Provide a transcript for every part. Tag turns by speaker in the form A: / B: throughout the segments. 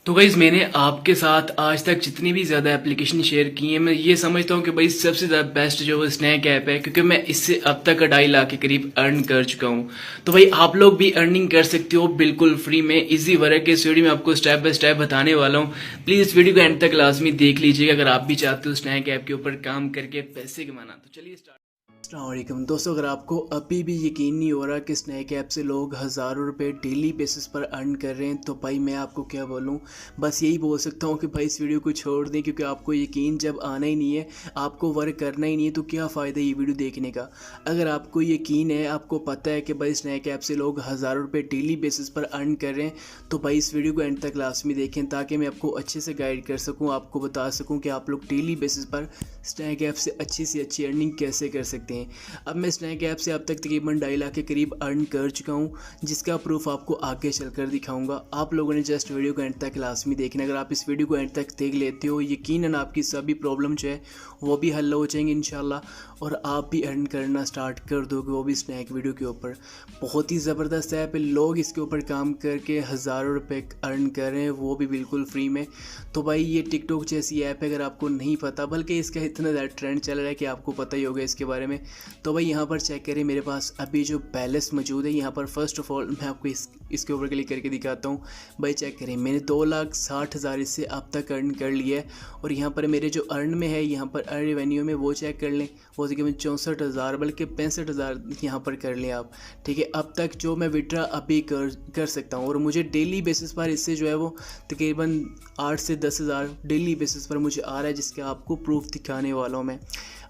A: तो गाइज़ मैंने आपके साथ आज तक जितनी भी ज़्यादा एप्लीकेशन शेयर की हैं, मैं ये समझता हूँ कि भाई सबसे ज़्यादा बेस्ट जो वो स्नैक ऐप है, क्योंकि मैं इससे अब तक 2.5 लाख के करीब अर्न कर चुका हूँ। तो भाई आप लोग भी अर्निंग कर सकते हो बिल्कुल फ्री में, इजी वर्क है। इस वीडियो में आपको स्टेप बाय स्टेप बताने वाला हूँ। प्लीज़ इस वीडियो को एंड तक लाजमी देख लीजिएगा अगर आप भी चाहते हो स्नैक ऐप के ऊपर काम करके पैसे कमाना। तो चलिए स्टार्ट। अस्सलामुअलैकुम दोस्तों, अगर आपको अभी भी यकीन नहीं हो रहा कि स्नैक ऐप से लोग हज़ारों रुपए डेली बेसिस पर अर्न कर रहे हैं, तो भाई मैं आपको क्या बोलूं, बस यही बोल सकता हूं कि भाई इस वीडियो को छोड़ दें, क्योंकि आपको यकीन जब आना ही नहीं है, आपको वर्क करना ही नहीं है, तो क्या फ़ायदा ये वीडियो देखने का। अगर आपको यकीन है, आपको पता है कि भाई स्नैक ऐप से लोग हज़ारों रुपये डेली बेसिस पर अर्न कर रहे हैं, तो भाई इस वीडियो को एंड तक लाजमी देखें, ताकि मैं आपको अच्छे से गाइड कर सकूँ, आपको बता सकूँ कि आप लोग डेली बेसिस पर स्नैक ऐप से अच्छी से अच्छी अर्निंग कैसे कर सकते हैं। अब मैं स्नैक ऐप से अब तक तकरीबन 2.5 लाख के करीब अर्न कर चुका हूं, जिसका प्रूफ आपको आगे चलकर दिखाऊंगा। आप लोगों ने जस्ट वीडियो को एंड तक लाजमी देखना। अगर आप इस वीडियो को एंड तक देख लेते हो, यकीनन आपकी सभी प्रॉब्लम जो है वो भी हल हो जाएंगे इंशाल्लाह, और आप भी अर्न करना स्टार्ट कर दोगे, वो भी स्नैक वीडियो के ऊपर। बहुत ही ज़बरदस्त ऐप है, लोग इसके ऊपर काम करके हज़ारों रुपए अर्न कर रहे हैं, वो भी बिल्कुल फ्री में। तो भाई ये टिकटॉक जैसी ऐप है, अगर आपको नहीं पता, बल्कि इसका इतना ज़्यादा ट्रेंड चल रहा है कि आपको पता ही होगा इसके बारे में। तो भाई यहाँ पर चेक करें, मेरे पास अभी जो बैलेंस मौजूद है यहाँ पर, फर्स्ट ऑफ ऑल मैं आपको इसके ऊपर क्लिक करके दिखाता हूँ। भाई चेक करें, मैंने 2,60,000 इससे अब तक अर्न कर लिया है, और यहाँ पर मेरे जो अर्न में है, यहाँ पर अर्न रेवेन्यू में वो चेक कर लें, वो तकरीबन 64,000 बल्कि 65,000 यहाँ पर कर लें आप। ठीक है, अब तक जो मैं विड्रा अभी कर सकता हूँ, और मुझे डेली बेसिस पर इससे जो है वो तकरीबन 8 से 10,000 डेली बेसिस पर मुझे आ रहा है, जिसका आपको प्रूफ दिखाने वाला हूँ मैं।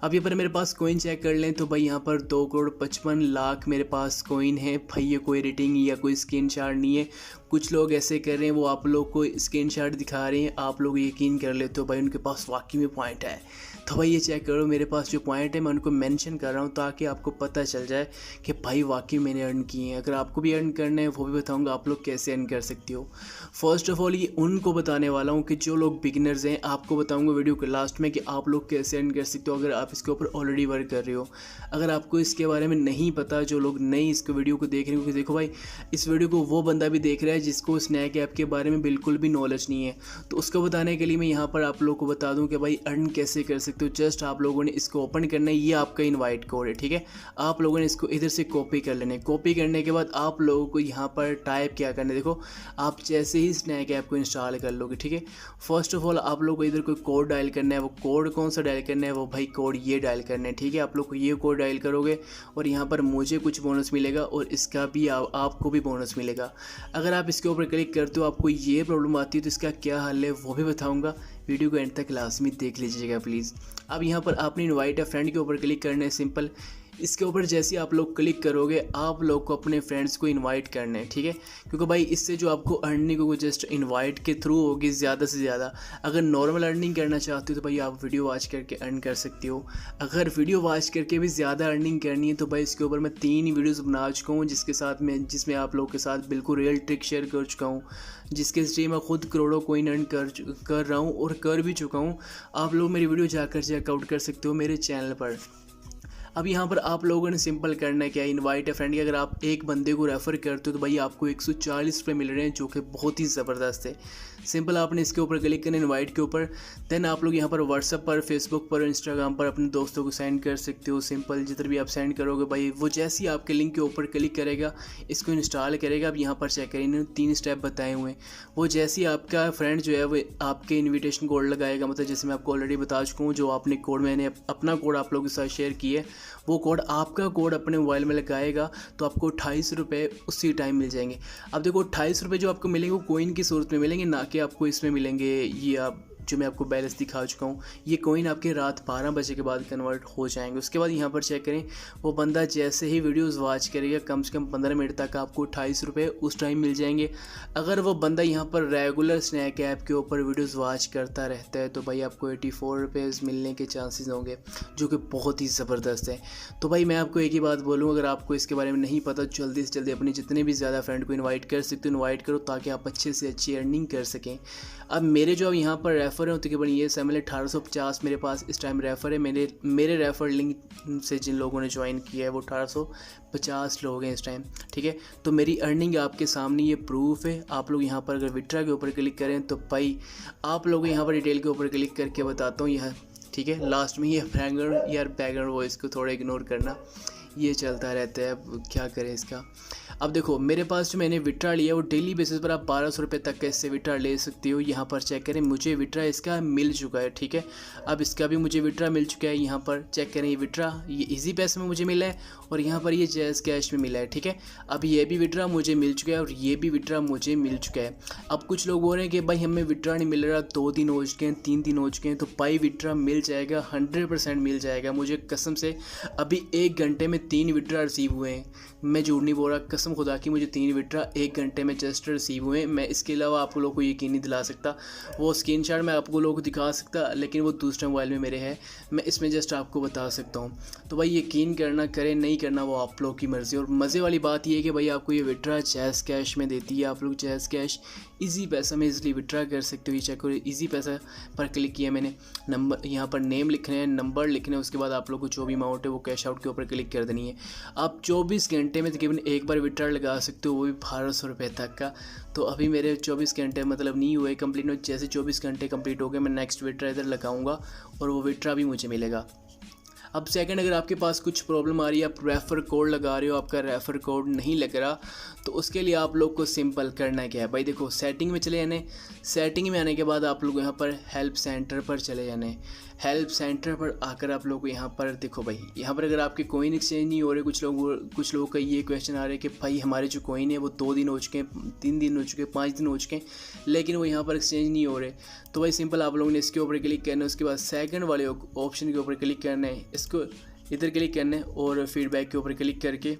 A: अब यहाँ पर मेरे पास कोइन चेक कर लें, तो भाई यहाँ पर 2,55,00,000 मेरे पास कोइन है। भाई ये कोई रेटिंग या कोई स्क्रीनशॉट नहीं है, कुछ लोग ऐसे कर रहे हैं, वो आप लोग को स्क्रीनशॉट दिखा रहे हैं, आप लोग यकीन कर लेते हो भाई उनके पास वाकई में पॉइंट है। तो भाई ये चेक करो, मेरे पास जो पॉइंट है मैं उनको मेंशन कर रहा हूँ, ताकि आपको पता चल जाए कि भाई वाकई मैंने अर्न किए हैं। अगर आपको भी अर्न करना है, वो भी बताऊँगा आप लोग कैसे अर्न कर सकते हो। फर्स्ट ऑफ ऑल ये उनको बताने वाला हूँ कि जो लोग बिगिनर्स हैं, आपको बताऊँगा वीडियो के लास्ट में कि आप लोग कैसे अर्न कर सकते हो, अगर आप इसके ऊपर ऑलरेडी वर्क कर रहे हो। अगर आपको इसके बारे में नहीं पता, जो लोग नए इसको वीडियो को देख रहे हो, क्योंकि देखो भाई इस वीडियो को वो बंदा भी देख रहा है जिसको स्नैक ऐप के बारे में बिल्कुल भी नॉलेज नहीं है, तो उसको बताने के लिए मैं यहाँ पर आप लोग को बता दूँ कि भाई अर्न कैसे कर सकते हो। जस्ट आप लोगों ने इसको ओपन करना है, ये आपका इनवाइट कोड है। ठीक है, आप लोगों ने इसको इधर से कॉपी कर लेना है। कॉपी करने के बाद आप लोगों को यहाँ पर टाइप क्या करना है, देखो आप जैसे ही स्नैक ऐप को इंस्टॉल कर लोगे, ठीक है, फर्स्ट ऑफ ऑल आप लोग को इधर कोई कोड डायल करना है। वो कोड कौन सा डायल करना है, वो भाई कोड ये डायल करना है। ठीक है, आप लोग को ये कोड डायल करोगे, और यहाँ पर मुझे कुछ बोनस मिलेगा, और इसका भी आपको भी बोनस मिलेगा। अगर आप इसके ऊपर क्लिक करते हो, आपको ये प्रॉब्लम आती है, तो इसका क्या हल है वो भी बताऊँगा। वीडियो को एंड तक लाजमी देख लीजिएगा प्लीज़। अब यहाँ पर आपने इनवाइट अ फ्रेंड के ऊपर क्लिक करना है, सिंपल। इसके ऊपर जैसे ही आप लोग क्लिक करोगे, आप लोग को अपने फ्रेंड्स को इनवाइट करना है। ठीक है, क्योंकि भाई इससे जो आपको अर्निंग होगी जस्ट इनवाइट के थ्रू होगी ज़्यादा से ज़्यादा। अगर नॉर्मल अर्निंग करना चाहते हो तो भाई आप वीडियो वॉच करके अर्न कर सकते हो। अगर वीडियो वॉच करके भी ज़्यादा अर्निंग करनी है, तो भाई इसके ऊपर मैं 3 वीडियोज़ बना चुका हूँ, जिसमें आप लोग के साथ बिल्कुल रियल ट्रिक शेयर कर चुका हूँ, जिसके जरिए मैं खुद करोड़ों कोइन अर्न कर रहा हूँ, और कर भी चुका हूँ। आप लोग मेरी वीडियो जाकर चेकआउट कर सकते हो मेरे चैनल पर। अब यहाँ पर आप लोगों ने सिंपल करना है क्या, इनवाइट है फ्रेंड की। अगर आप एक बंदे को रेफ़र करते हो तो भाई आपको 140 रुपये मिल रहे हैं, जो कि बहुत ही ज़बरदस्त है। सिंपल आपने इसके ऊपर क्लिक करना है, इनवाइट के ऊपर। देन आप लोग यहाँ पर व्हाट्सअप पर, फेसबुक पर, इंस्टाग्राम पर अपने दोस्तों को सेंड कर सकते हो। सिंपल जिधर भी आप सेंड करोगे भाई, वो जैसे ही आपके लिंक के ऊपर क्लिक करेगा, इसको इंस्टॉल करेगा। अब यहाँ पर चेक करें, इन्होंने 3 स्टेप बताए हुए हैं। वो जैसे ही आपका फ्रेंड जो है वो आपके इन्विटेशन कोड लगाएगा, मतलब जैसे मैं आपको ऑलरेडी बता चुका हूँ, जो आपने कोड, मैंने अपना कोड आप लोगों के साथ शेयर किया है, वो कोड आपका कोड अपने मोबाइल में लगाएगा, तो आपको 28 रुपये उसी टाइम मिल जाएंगे। अब देखो 28 रुपये जो आपको मिलेंगे वो कोइन की सूरत में मिलेंगे, ना कि आपको इसमें मिलेंगे। ये आप जो मैं आपको बैलेंस दिखा चुका हूँ, ये कोइन आपके रात 12 बजे के बाद कन्वर्ट हो जाएंगे। उसके बाद यहाँ पर चेक करें, वो बंदा जैसे ही वीडियोस वॉच करेगा, कम से कम 15 मिनट तक आपको 28 रुपये उस टाइम मिल जाएंगे। अगर वो बंदा यहाँ पर रेगुलर स्नैक ऐप के ऊपर वीडियोस वॉच करता रहता है, तो भाई आपको 84 रुपये मिलने के चांसेस होंगे, जो कि बहुत ही ज़बरदस्त है। तो भाई मैं आपको एक ही बात बोलूँ, अगर आपको इसके बारे में नहीं पता, जल्दी से जल्दी अपने जितने भी ज़्यादा फ्रेंड को इन्वाइट कर सकते हो, इन्वाइट करो, ताकि आप अच्छे से अच्छी अर्निंग कर सकें। अब मेरे जो यहाँ पर रेफ़र है तकरीबन ये SML 1850 मेरे पास इस टाइम रेफ़र है। मेरे रेफ़र लिंक से जिन लोगों ने ज्वाइन किया है वो 1850 लोग हैं इस टाइम, ठीक है। तो मेरी अर्निंग आपके सामने ये प्रूफ है। आप लोग यहाँ पर अगर विड्रा के ऊपर क्लिक करें तो भाई आप लोग यहाँ पर डिटेल के ऊपर क्लिक करके बताता हूँ यहाँ, ठीक है। लास्ट में ये बैकग्राउंड वॉइस को थोड़ा इग्नोर करना, ये चलता रहता है, अब क्या करें इसका। अब देखो मेरे पास जो मैंने विड्रा लिया वो डेली बेसिस पर आप 1200 रुपये तक का इससे विड्रा ले सकते हो। यहाँ पर चेक करें, मुझे विड्रा इसका मिल चुका है, ठीक है। अब इसका भी मुझे विड्रा मिल चुका है। यहाँ पर चेक करें, ये विड्रा ये इजी पैसे में मुझे मिला है और यहाँ पर ये जैज़ कैश में मिला है, ठीक है। अब ये भी विड्रा मुझे मिल चुका है और ये भी विड्रा मुझे मिल चुका है। अब कुछ लोग बोल रहे हैं कि भाई हमें विड्रा नहीं मिल रहा, 2 दिन हो चुके हैं, 3 दिन हो चुके हैं। तो भाई विड्रा मिल जाएगा, 100% मिल जाएगा मुझे कसम से। अभी 1 घंटे में 3 विड्रा रिसीव हुए हैं, मैं झूठ नहीं बोल रहा, कसम खुदा की मुझे 3 विड्रा 1 घंटे में जस्ट रिसीव हुए हैं। मैं इसके अलावा आप लोगों को यकीन नहीं दिला सकता। वो स्क्रीनशॉट मैं आपको लोगों को दिखा सकता, लेकिन वो दूसरे मोबाइल में मेरे है, मैं इसमें जस्ट आपको बता सकता हूँ। तो भाई यकीन करना, करें नहीं करना वो आप लोग की मर्ज़ी। और मज़े वाली बात ये है कि भाई आपको ये विड्रा जैज़ कैश में देती है। आप लोग जैज़ कैश इजी पैसा में इजीली विड्रा कर सकते हो। ये चेक करो, इजी पैसा पर क्लिक किया मैंने, नंबर यहाँ पर नेम लिखने हैं, नंबर लिखने हैं, उसके बाद आप लोग को जो भी अमाउंट है वो कैश आउट के ऊपर क्लिक कर देनी है। आप 24 घंटे में तकरीबन एक बार विड्रा लगा सकते हो, वो भी 1200 रुपये तक का। तो अभी मेरे 24 घंटे मतलब नहीं हुए कंप्लीट, में जैसे 24 घंटे कंप्लीट हो गए मैं नेक्स्ट विड्रा इधर लगाऊंगा और वो विड्रा भी मुझे मिलेगा। अब सेकंड, अगर आपके पास कुछ प्रॉब्लम आ रही है, आप रेफ़र कोड लगा रहे हो, आपका रेफ़र कोड नहीं लग रहा, तो उसके लिए आप लोग को सिंपल करना है क्या है भाई, देखो सेटिंग में चले जाने। सेटिंग में आने के बाद आप लोग यहाँ पर हेल्प सेंटर पर चले जाने। हेल्प सेंटर पर आकर आप लोग को यहाँ पर देखो भाई, यहाँ पर अगर आपके कोइन एक्सचेंज नहीं हो रहे, कुछ लोगों का ये क्वेश्चन आ रहा है कि भाई हमारे जो कोइन है वो 2 दिन हो चुके हैं, 3 दिन हो चुके हैं, 5 दिन हो चुके हैं, लेकिन वो यहाँ पर एक्सचेंज नहीं हो रहे। तो भाई सिंपल आप लोगों ने इसके ऊपर क्लिक करना है, उसके बाद सेकंड वाले ऑप्शन के ऊपर क्लिक करना है, इसको इधर क्लिक करना है और फीडबैक के ऊपर क्लिक करके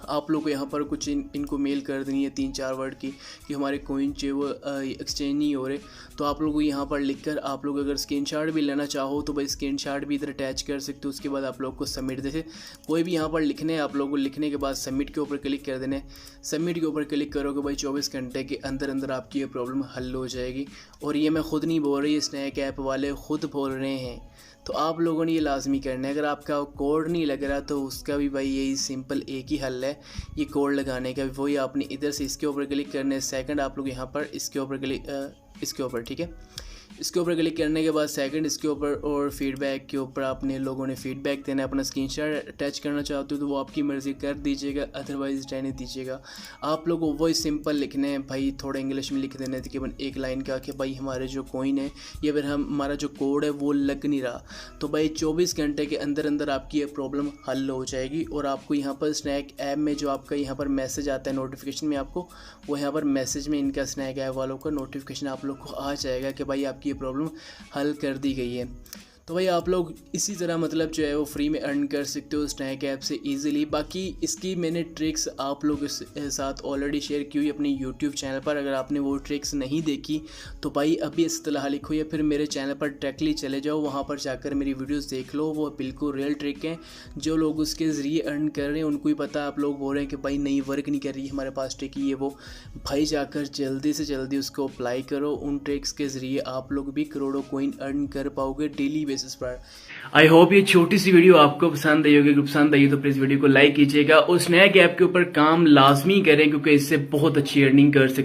A: आप लोग को यहाँ पर कुछ इनको मेल कर देनी है 3-4 वर्ड की कि हमारे कोइन जो वो एक्सचेंज नहीं हो रहे। तो आप लोगों को यहाँ पर लिखकर आप लोग अगर स्क्रीनशॉट भी लेना चाहो तो भाई स्क्रीनशॉट भी इधर अटैच कर सकते हो। उसके बाद आप लोग को सबमिट जैसे कोई भी यहाँ पर लिखने है, आप लोग को लिखने के बाद सबमिट के ऊपर क्लिक कर देना है। सबमिट के ऊपर क्लिक करोगे भाई 24 घंटे के अंदर अंदर आपकी ये प्रॉब्लम हल हो जाएगी। और ये मैं खुद नहीं बोल रही, स्नैक ऐप वाले खुद बोल रहे हैं। तो आप लोगों ने ये लाजमी करना है। अगर आपका कोड नहीं लग रहा तो उसका भी भाई यही सिंपल एक ही हल है, ये कोड लगाने का। वही आपने इधर से इसके ऊपर क्लिक करना है। सेकंड आप लोग यहाँ पर इसके ऊपर इसके ऊपर, ठीक है, इसके ऊपर क्लिक करने के बाद सेकंड इसके ऊपर और फीडबैक के ऊपर आपने लोगों ने फीडबैक देना है। अपना स्क्रीनशॉट अटैच करना चाहते हो तो वो आपकी मर्ज़ी कर दीजिएगा, अदरवाइज़ रहने दीजिएगा। आप लोगों को वही सिंपल लिखना है भाई, थोड़ा इंग्लिश में लिख देना है तकरीबन 1 लाइन का कि भाई हमारे जो कोइन है या फिर हमारा जो कोड है वो लग नहीं रहा। तो भाई 24 घंटे के अंदर अंदर आपकी ये प्रॉब्लम हल हो जाएगी। और आपको यहाँ पर स्नैक ऐप में जो आपका यहाँ पर मैसेज आता है नोटिफिकेशन में, आपको वो यहाँ पर मैसेज में इनका स्नैक ऐप वालों का नोटिफिकेशन आप लोग को आ जाएगा कि भाई आपकी ये प्रॉब्लम हल कर दी गई है। तो भाई आप लोग इसी तरह मतलब जो है वो फ्री में अर्न कर सकते हो स्नैक ऐप से इजीली। बाकी इसकी मैंने ट्रिक्स आप लोगों के साथ ऑलरेडी शेयर की हुई अपने यूट्यूब चैनल पर। अगर आपने वो ट्रिक्स नहीं देखी तो भाई अभी इस्तेलाह लिखो या फिर मेरे चैनल पर डायरेक्टली चले जाओ, वहाँ पर जाकर मेरी वीडियोस देख लो। वो बिल्कुल रियल ट्रिक हैं, जो लोग उसके ज़रिए अर्न कर रहे हैं उनको ही पता है। आप लोग बोल रहे हैं कि भाई नहीं वर्क नहीं कर रही हमारे पास ट्रिक, ये वो, भाई जाकर जल्दी से जल्दी उसको अप्लाई करो। उन ट्रिक्स के ज़रिए आप लोग भी करोड़ों कोइन अर्न कर पाओगे डेली बेसिस पर।
B: आई होप ये छोटी सी वीडियो आपको पसंद आई होगी। अगर पसंद आई तो प्लीज वीडियो को लाइक कीजिएगा और स्नैक ऐप के ऊपर काम लाजमी करें क्योंकि इससे बहुत अच्छी अर्निंग कर सकते